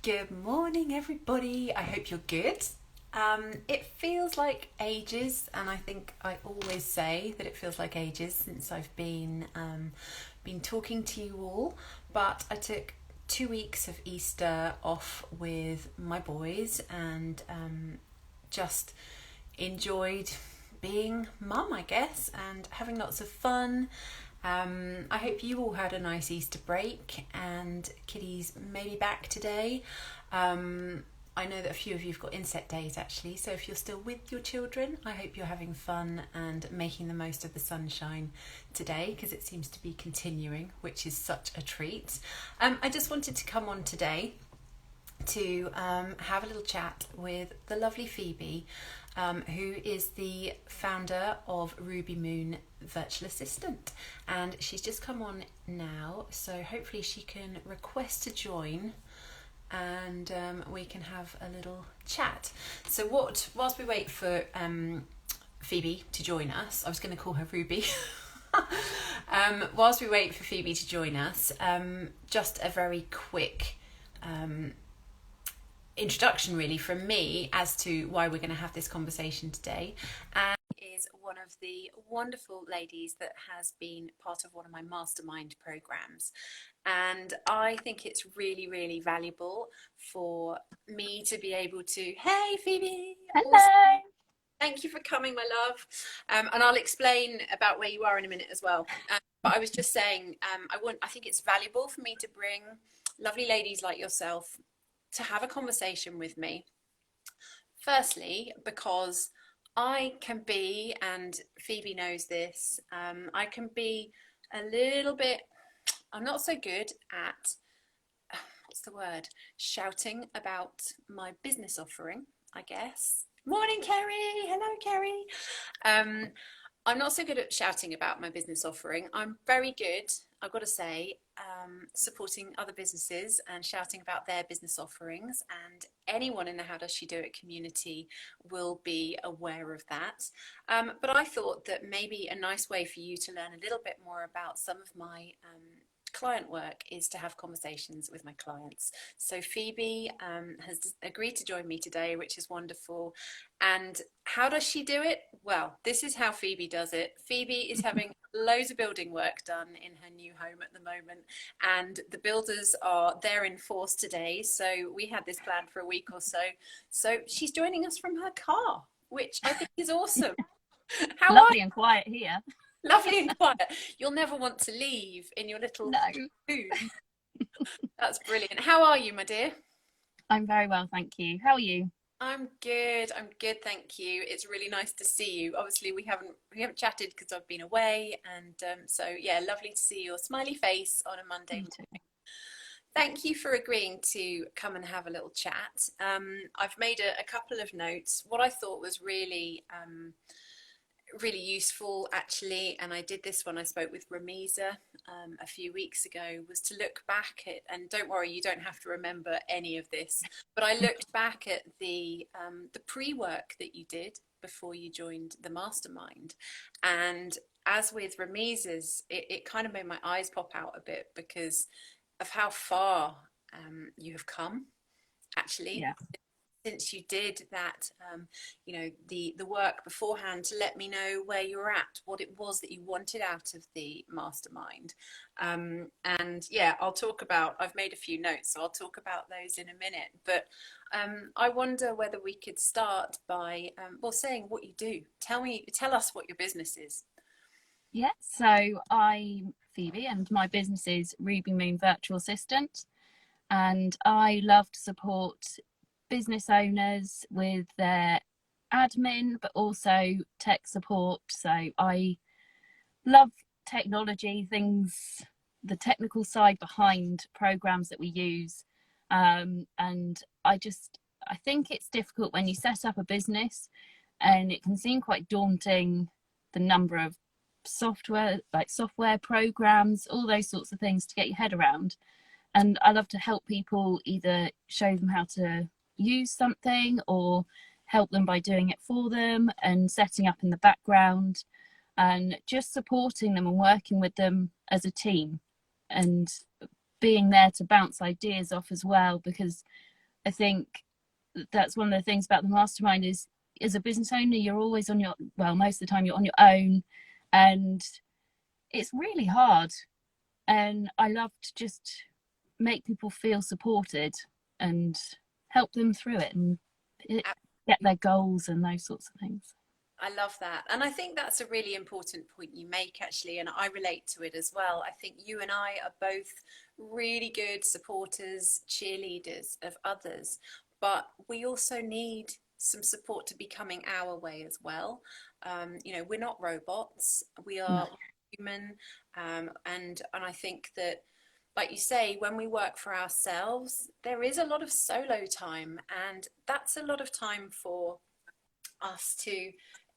Good morning, everybody. I hope you're good. It feels like ages, and I think I always say that it feels like ages since I've been talking to you all. But I took 2 weeks of Easter off with my boys and just enjoyed being mum, I guess, and having lots of fun. I hope you all had a nice Easter break and kiddies maybe back today. I know that a few of you have got inset days actually, so if you're still with your children, I hope you're having fun and making the most of the sunshine today because it seems to be continuing, which is such a treat. I just wanted to come on today to have a little chat with the lovely Phoebe, who is the founder of Ruby Moon Virtual Assistant. And she's just come on now, so hopefully she can request to join and we can have a little chat. So whilst we wait for Phoebe to join us, I was going to call her Ruby. Whilst we wait for Phoebe to join us, just a very quick introduction really from me as to why we're going to have this conversation today, and is one of the wonderful ladies that has been part of one of my mastermind programs, and I think it's really valuable for me to be able to, hey Phoebe, also, Hello. thank you for coming, my love. And I'll explain about where you are in a minute as well. But I was just saying, I think it's valuable for me to bring lovely ladies like yourself to have a conversation with me. Firstly, because I can be, and Phoebe knows this, I can be a little bit, I'm not so good at, what's the word, shouting about my business offering, I guess. Morning, Kerry. Hello, Kerry. Um, I'm not so good at shouting about my business offering. I'm very good, I've got to say, supporting other businesses and shouting about their business offerings. And anyone in the How Does She Do It community will be aware of that. But I thought that maybe a nice way for you to learn a little bit more about some of my client work is to have conversations with my clients. So Phoebe has agreed to join me today, which is wonderful. And how does she do it? Well, this is how Phoebe does it. Phoebe is having loads of building work done in her new home at the moment, and the builders are there in force today. So we had this planned for a week or so. So she's joining us from her car, which I think is awesome. How are Lovely and quiet here. you? Lovely and quiet. You'll never want to leave in your little No. cocoon. That's brilliant. How are you, my dear? I'm very well, thank you. How are you? I'm good. I'm good, thank you. It's really nice to see you. Obviously, we haven't chatted because I've been away, and so yeah, lovely to see your smiley face on a Monday Me morning. too. Thank you for agreeing to come and have a little chat. I've made a couple of notes. What I thought was really useful actually, and I did this when I spoke with Ramisa a few weeks ago, was to look back at, and don't worry, you don't have to remember any of this, but I looked back at the pre-work that you did before you joined the mastermind. And as with Ramisa's, it kind of made my eyes pop out a bit because of how far you have come actually Yeah. since you did that, the work beforehand to let me know where you were at, what it was that you wanted out of the mastermind. And yeah, I've made a few notes, so I'll talk about those in a minute. But I wonder whether we could start by, saying what you do. Tell us what your business is. Yeah. So I'm Phoebe and my business is Ruby Moon Virtual Assistant. And I love to support business owners with their admin, but also tech support. So I love technology, things, the technical side behind programs that we use. And I think it's difficult when you set up a business and it can seem quite daunting, the number of software programs, all those sorts of things to get your head around. And I love to help people, either show them how to use something or help them by doing it for them and setting up in the background and just supporting them and working with them as a team and being there to bounce ideas off as well, because I think that's one of the things about the mastermind is, as a business owner, you're always on your, well, most of the time you're on your own, and it's really hard. And I love to just make people feel supported and help them through it and get their goals and those sorts of things. I love that. And I think that's a really important point you make, actually. And I relate to it as well. I think you and I are both really good supporters, cheerleaders of others, but we also need some support to be coming our way as well. You know, we're not robots, we No. are human. And I think that, like you say, when we work for ourselves, there is a lot of solo time, and that's a lot of time for us to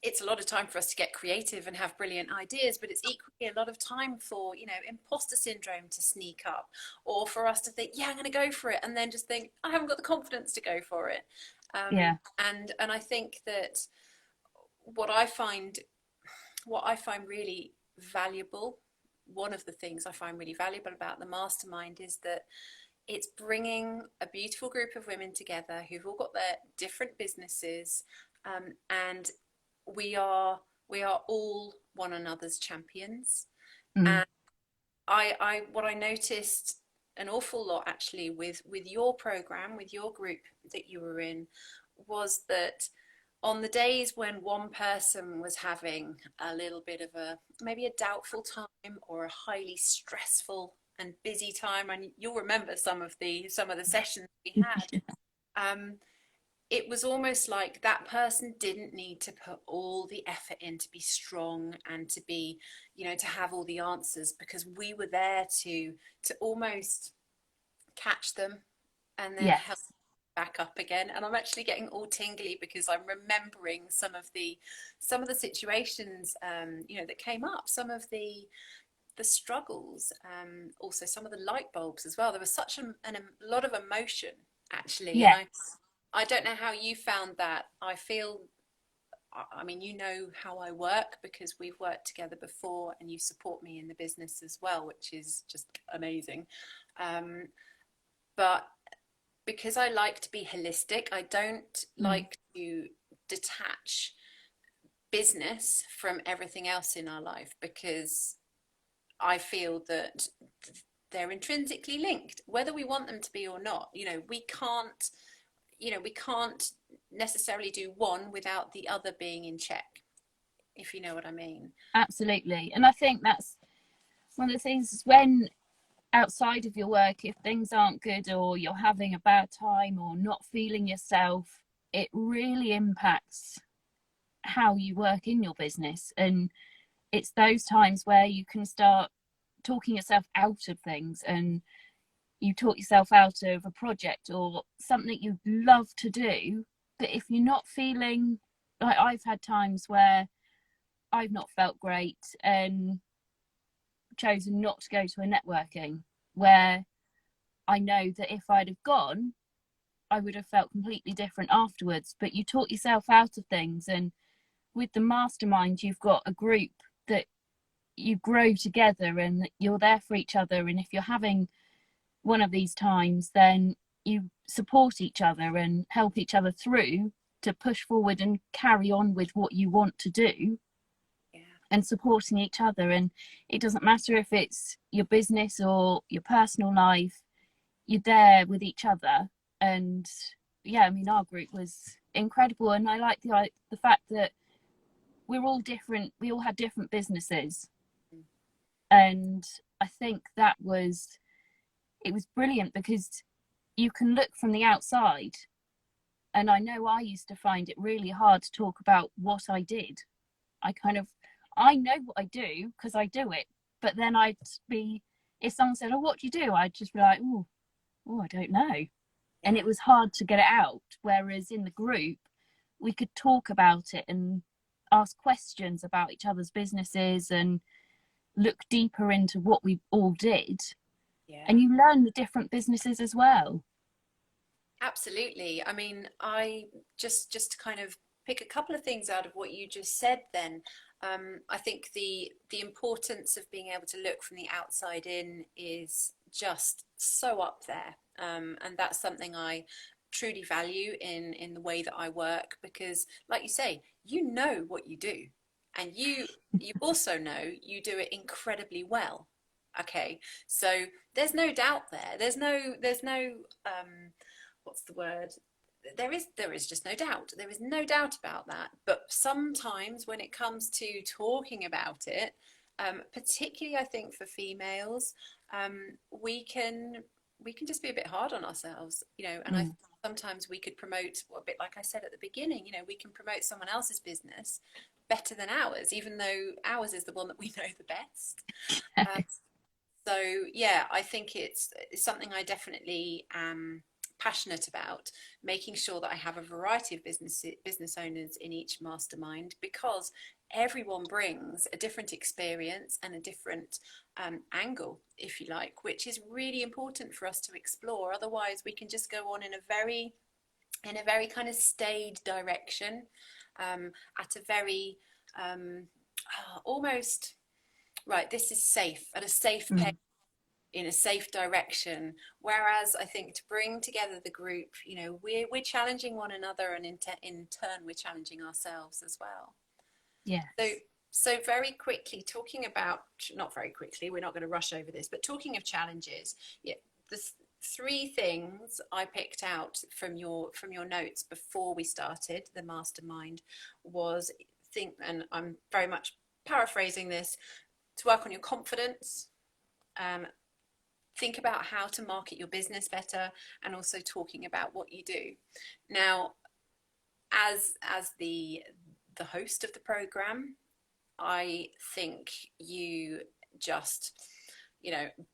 it's a lot of time for us to get creative and have brilliant ideas, but it's equally a lot of time for, you know, imposter syndrome to sneak up, or for us to think, yeah, I'm going to go for it, and then just think, I haven't got the confidence to go for it. Yeah. And I think that what I find what I find really valuable, one of the things I find really valuable about the mastermind is that it's bringing a beautiful group of women together who've all got their different businesses, and we are all one another's champions. Mm. And I what I noticed an awful lot actually with your program, with your group that you were in, was that on the days when one person was having a little bit of a maybe a doubtful time or a highly stressful and busy time, and you'll remember some of the sessions we had, um, it was almost like that person didn't need to put all the effort in to be strong and to be, you know, to have all the answers, because we were there to almost catch them and then help Yes. back up again. And I'm actually getting all tingly because I'm remembering some of the situations, you know, that came up, some of the struggles, also some of the light bulbs as well. There was such a lot of emotion actually, and Yeah. I don't know how you found that. I feel, I mean, you know how I work because we've worked together before, and you support me in the business as well, which is just amazing. Um, but because I like to be holistic, I don't Mm. like to detach business from everything else in our life, because I feel that they're intrinsically linked, whether we want them to be or not. We can't necessarily do one without the other being in check, if you know what I mean. Absolutely. And I think that's one of the things is when outside of your work, if things aren't good or you're having a bad time or not feeling yourself, it really impacts how you work in your business. And it's those times where you can start talking yourself out of things, and you talk yourself out of a project or something you love to do. But if you're not feeling, like I've had times where I've not felt great and chosen not to go to a networking, where I know that if I'd have gone, I would have felt completely different afterwards. But you talk yourself out of things, and with the mastermind, you've got a group that you grow together and you're there for each other. And if you're having one of these times, then you support each other and help each other through to push forward and carry on with what you want to do, Yeah, and supporting each other. And it doesn't matter if it's your business or your personal life, you're there with each other. And yeah, I mean, our group was incredible, and I like the fact that we're all different, we all had different businesses, and I think that was, it was brilliant because you can look from the outside. And I know I used to find it really hard to talk about what I did. I know what I do because I do it, but then I'd be, if someone said, oh, what do you do, I'd just be like, oh, I don't know. And yeah, it was hard to get it out, whereas in the group we could talk about it and ask questions about each other's businesses and look deeper into what we all did, yeah. and you learn the different businesses as well. Absolutely. I mean, I just to kind of pick a couple of things out of what you just said then. I think the importance of being able to look from the outside in is just so up there. And that's something I truly value in the way that I work, because like you say, you know what you do, and you also know you do it incredibly well. Okay, so there's no doubt there. There's no what's the word? There is just no doubt. There is no doubt about that. But sometimes when it comes to talking about it, particularly I think for females, we can just be a bit hard on ourselves, and I think sometimes we could promote, well, a bit like I said at the beginning, we can promote someone else's business better than ours, even though ours is the one that we know the best. Um, so yeah, I think it's something I definitely am passionate about, making sure that I have a variety of business owners in each mastermind, because everyone brings a different experience and a different angle, if you like, which is really important for us to explore. Otherwise, we can just go on in a very kind of staid direction, at a very almost right. This is safe, at a safe pace, in a safe direction. Whereas I think to bring together the group, we're challenging one another, and in turn we're challenging ourselves as well. Yes. So very quickly, talking about, not very quickly, we're not going to rush over this, but talking of challenges, yeah, the three things I picked out from your notes before we started the mastermind was, and I'm very much paraphrasing this, to work on your confidence, think about how to market your business better, and also talking about what you do. Now, as the host of the program, I think you just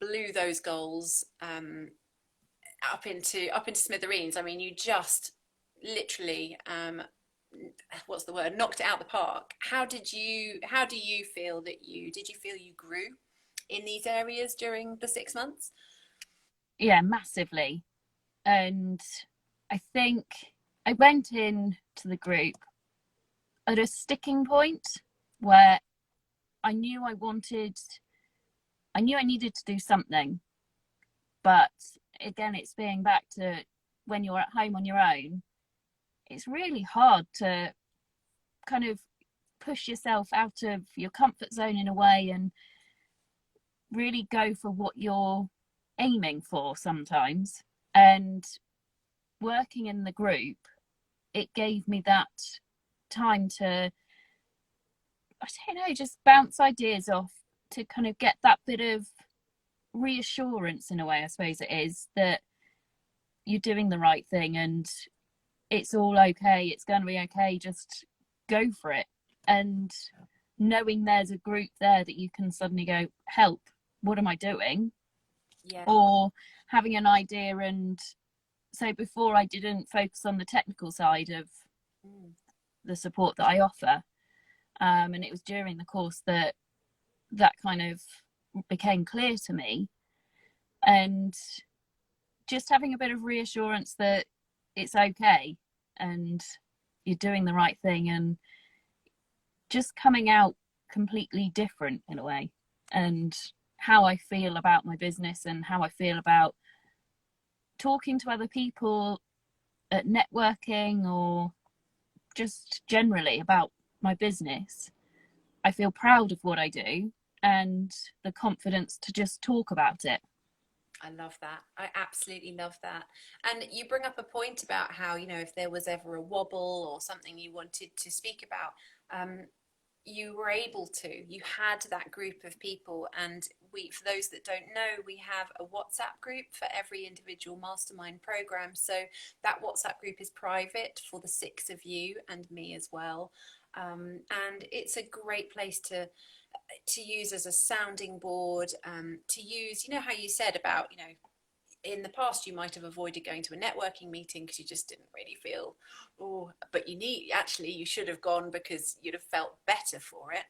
blew those goals up into smithereens. I mean, you just literally what's the word, knocked it out the park. How do you feel that you grew in these areas during the 6 months? Yeah, massively. And I think I went in to the group at a sticking point where I knew I needed to do something. But again, it's being back to when you're at home on your own, it's really hard to kind of push yourself out of your comfort zone in a way and really go for what you're aiming for sometimes. And working in the group, it gave me that time to, I don't know, just bounce ideas off, to kind of get that bit of reassurance in a way, I suppose it is, that you're doing the right thing and it's all okay, it's going to be okay, just go for it. And knowing there's a group there that you can suddenly go, help, what am I doing? Yeah. Or having an idea. And so before, I didn't focus on the technical side of the support that I offer, and it was during the course that kind of became clear to me. And just having a bit of reassurance that it's okay and you're doing the right thing, and just coming out completely different in a way, and how I feel about my business and how I feel about talking to other people at networking, or just generally about my business. I feel proud of what I do and the confidence to just talk about it. I love that. I absolutely love that. And you bring up a point about how, if there was ever a wobble or something you wanted to speak about, you were able to. You had that group of people. And for those that don't know, we have a WhatsApp group for every individual mastermind program. So that WhatsApp group is private for the 6 of you and me as well. And it's a great place to use as a sounding board, to use, how you said about, in the past you might have avoided going to a networking meeting because you just didn't really feel, but you should have gone because you'd have felt better for it.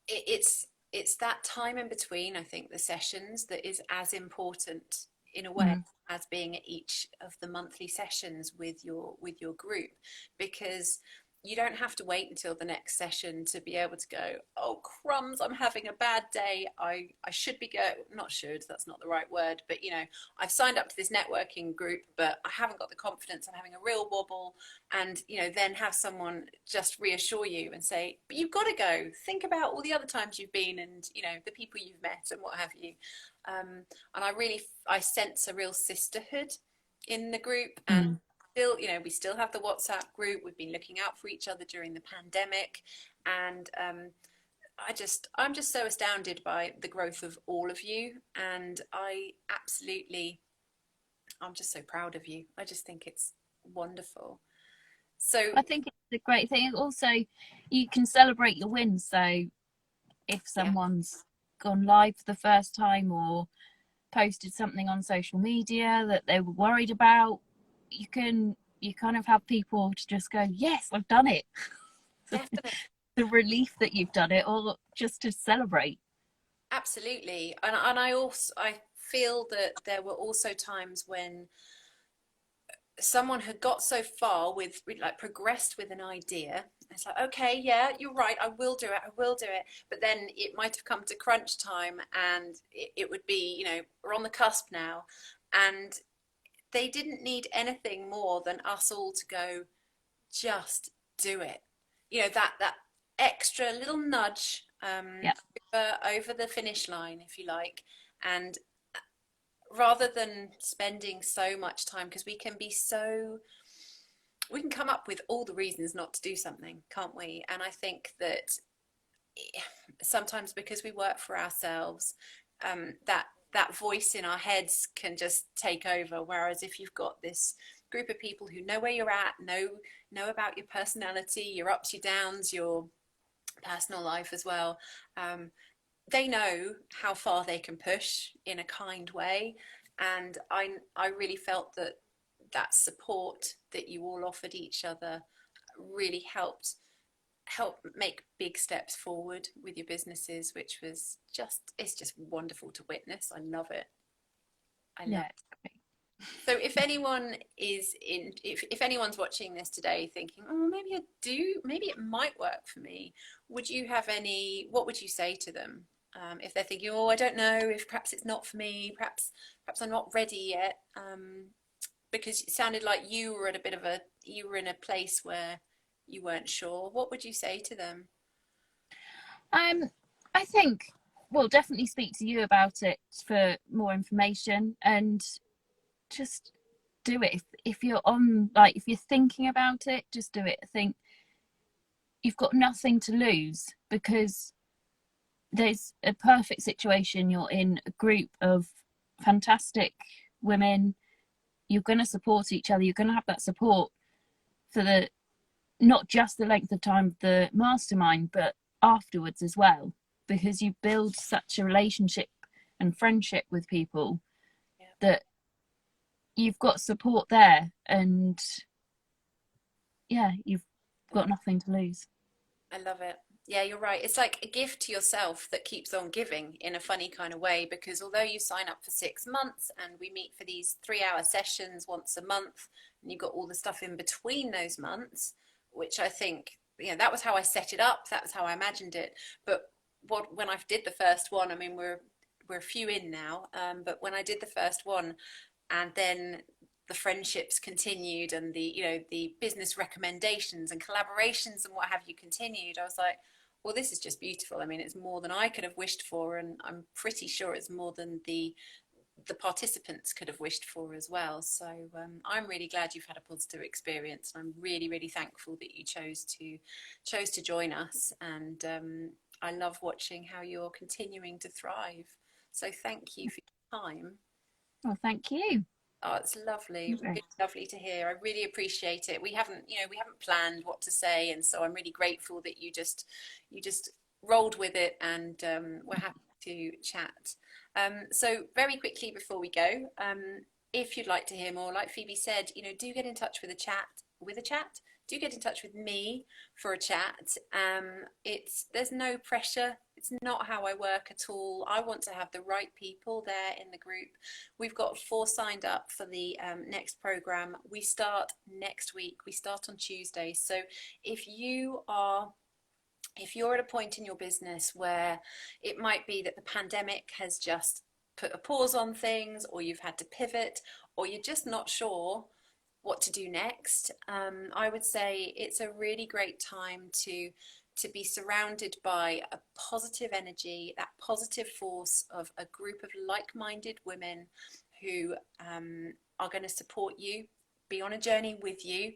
It's that time in between, I think, the sessions, that is as important in a way as being at each of the monthly sessions with your group, because you don't have to wait until the next session to be able to go, oh crumbs, I'm having a bad day. I should be not should, that's not the right word, but you know, I've signed up to this networking group, but I haven't got the confidence, I'm having a real wobble. And you know, then have someone just reassure you and say, but you've got to go. Think about all the other times you've been, and you know, the people you've met and what have you. And I sense a real sisterhood in the group. And Mm. still, you know, we still have the WhatsApp group. We've been looking out for each other during the pandemic, and I'm just so astounded by the growth of all of you, and I'm just so proud of you. I just think it's wonderful. So I think it's a great thing. Also, you can celebrate your wins. So if yeah, someone's gone live for the first time or posted something on social media that they were worried about, you kind of have people to just go, yes, I've done it. definitely. The relief that you've done it, or just to celebrate. Absolutely. And I feel that there were also times when someone had got so far with like progressed with an idea. It's like, okay, yeah, you're right, I will do it, I will do it. But then it might have come to crunch time, and it would be, you know, we're on the cusp now. And they didn't need anything more than us all to go, just do it. You know, that extra little nudge, Yeah. over the finish line, if you like. And rather than spending so much time, because we can come up with all the reasons not to do something, can't we? And I think that sometimes because we work for ourselves, that voice in our heads can just take over. Whereas if you've got this group of people who know where you're at, know about your personality, your ups, your downs, your personal life as well, they know how far they can push in a kind way. And I really felt that that support that you all offered each other really help make big steps forward with your businesses, which was it's just wonderful to witness. I love it. I love Yeah, it. it's great. So if anyone if anyone's watching this today thinking, oh, maybe it might work for me, what would you say to them? If they're thinking, oh, I don't know, if perhaps it's not for me, perhaps I'm not ready yet, because it sounded like you were in a place where you weren't sure. What would you say to them? Um, I think we'll definitely speak to you about it for more information, and just do it. If you're on, like, if you're thinking about it, just do it. I think you've got nothing to lose, because there's a perfect situation. You're in a group of fantastic women. You're going to support each other. You're going to have that support for the not just the length of time of the mastermind, but afterwards as well, because you build such a relationship and friendship with people Yeah, that you've got support there, and yeah, you've got nothing to lose. I love it. Yeah, you're right. It's like a gift to yourself that keeps on giving in a funny kind of way, because although you sign up for 6 months and we meet for these 3 hour sessions once a month, and you've got all the stuff in between those months, which I think, you know, that was how I set it up. That was how I imagined it. But when I did the first one, I mean, we're a few in now, but when I did the first one, and then the friendships continued, and the business recommendations and collaborations and what have you continued, I was like, well, this is just beautiful. I mean, it's more than I could have wished for, and I'm pretty sure it's more than the participants could have wished for as well. So I'm really glad you've had a positive experience, and I'm really, really thankful that you chose to join us. And I love watching how you're continuing to thrive. So thank you for your time. Well, thank you. Oh, it's lovely, Okay. really lovely to hear. I really appreciate it. We haven't planned what to say, and so I'm really grateful that you just rolled with it, and we're happy to chat. So very quickly before we go, if you'd like to hear more, like Phoebe said, do get in touch with a chat. do get in touch with me for a chat. There's no pressure. It's not how I work at all. I want to have the right people there in the group. We've got 4 signed up for the next program. We start next week. We start on Tuesday. So if you're at a point in your business where it might be that the pandemic has just put a pause on things, or you've had to pivot, or you're just not sure what to do next, I would say it's a really great time to be surrounded by a positive energy, that positive force of a group of like-minded women who are going to support you, be on a journey with you.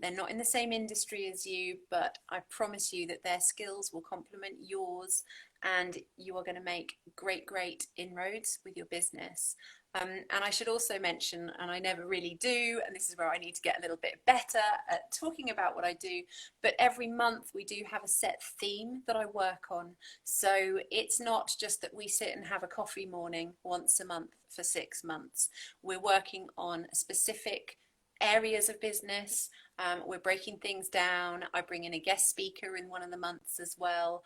They're not in the same industry as you, but I promise you that their skills will complement yours, and you are going to make great inroads with your business. And I should also mention, and I never really do, and this is where I need to get a little bit better at talking about what I do, but every month we do have a set theme that I work on. So it's not just that we sit and have a coffee morning once a month for 6 months. We're working on specific areas of business. We're breaking things down. I bring in a guest speaker in one of the months as well,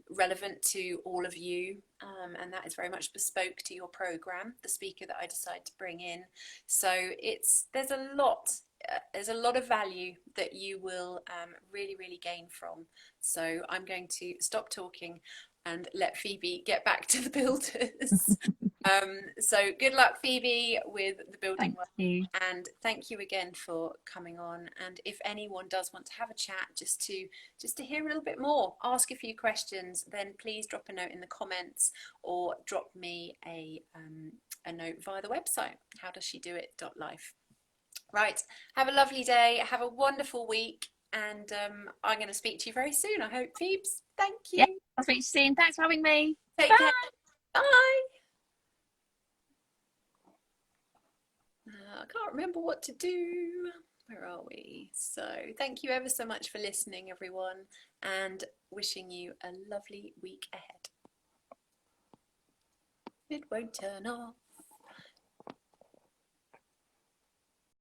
relevant to all of you, and that is very much bespoke to your program, the speaker that I decide to bring in. So there's a lot of value that you will really gain from. So I'm going to stop talking and let Phoebe get back to the builders. So good luck, Phoebe, with the building work. Thank you. And thank you again for coming on. And if anyone does want to have a chat, just to hear a little bit more, ask a few questions, then please drop a note in the comments, or drop me a note via the website, howdoesshedoit.life. Right, have a lovely day, have a wonderful week, and I'm going to speak to you very soon, I hope, Phoebes. Thank you. Yeah, I'll speak to you soon. Thanks for having me. Take Bye. care. Bye. I can't remember what to do. Where are we? So thank you ever so much for listening, everyone, and wishing you a lovely week ahead. It won't turn off.